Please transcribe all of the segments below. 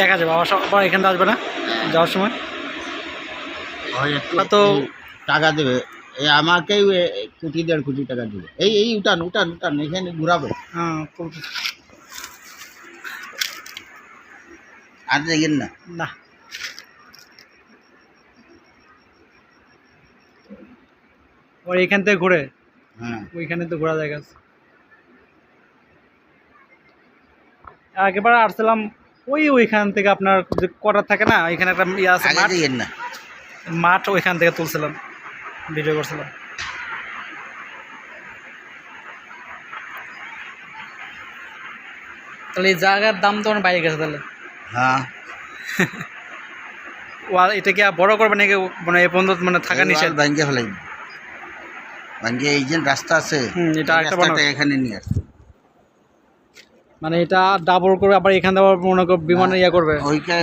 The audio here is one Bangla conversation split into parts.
দেখা যাবে আবার এখান থেকে আসবে না যাওয়ার সময় তো টাকা দেবে আমাকেই কোটি 1.5 কোটি টাকা দেবে এই উঠান উঠান উঠান এখানে ঘুরাবে হ্যাঁ আর দেখেন না না ওর এখান থেকে ঘুরে হ্যাঁ ওইখানে তো ঘোরা জায়গা আছে আগেবার আসছিলাম ওইখান থেকে আপনার যে কোয়ার্টার থাকে না এখানে একটা ইয়ে আছে আগে দেখেন না মাঠ ওইখান থেকে তুলছিলাম ভিডিও করছিলাম তাহলে এই জায়গার দাম তো অনেক বাইরে গেছে তাহলে হ্যাঁ এটা কি বড় করবে নাকি মানে এই পর্যন্ত মানে থাকা নিষেধ ভাঙ্গে ফেলাই ভাঙ্গে এই যে রাস্তা আছে এটা একটা এখানে নিয়ে আসছে মানে এটা ডাবল করবে আবার এখান থেকে মনে করো বিমানে ইয়ে করবে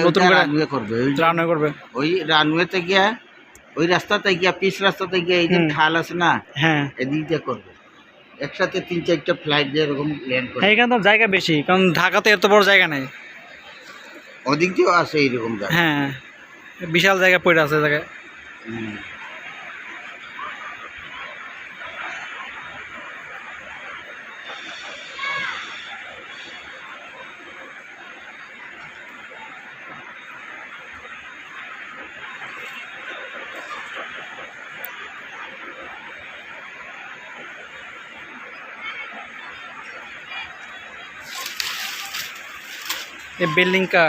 নতুন রানওয়ে করবে রানওয়ে করবে ওই রানওয়েতে গিয়া ওই রাস্তাতে গিয়া পিচ রাস্তাতে গিয়া এই যে খাল আছে না হ্যাঁ এদিক দিয়ে করবে একসাথে 3-4টা ফ্লাইট দিয়ে এরকম ল্যান্ড করবে এখানে তো জায়গা বেশি কারণ ঢাকাতে এত বড় জায়গা নেই ওদিক দিয়েও আছে এইরকম জায়গা হ্যাঁ বিশাল জায়গা পড়ে আছে জায়গায় ये बिल्डिंग का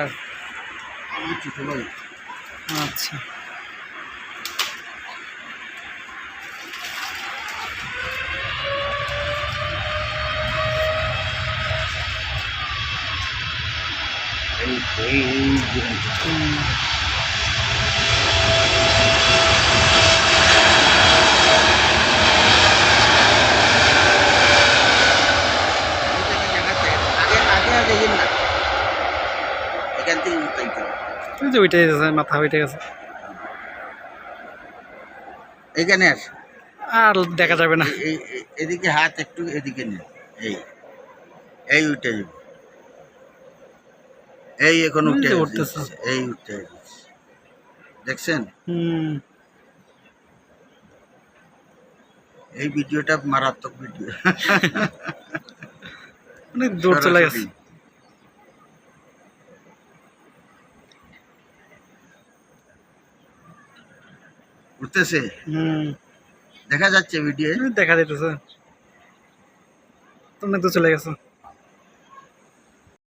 अच्छा ওইটাই আছে মাথা ওইটাই আছে এখানে আর দেখা যাবে না এদিকে হাত একটু এদিকে নে এই উঠে যাবে এই এখন উঠে উঠতেছে এই উঠে দেখছেন এই ভিডিওটা মারাত্মক ভিডিও অনেক দূর চলে গেছে উঠতেছে দেখা যাচ্ছে ভিডিও দেখা যাইতেছে অনেক দূর চলে গেছে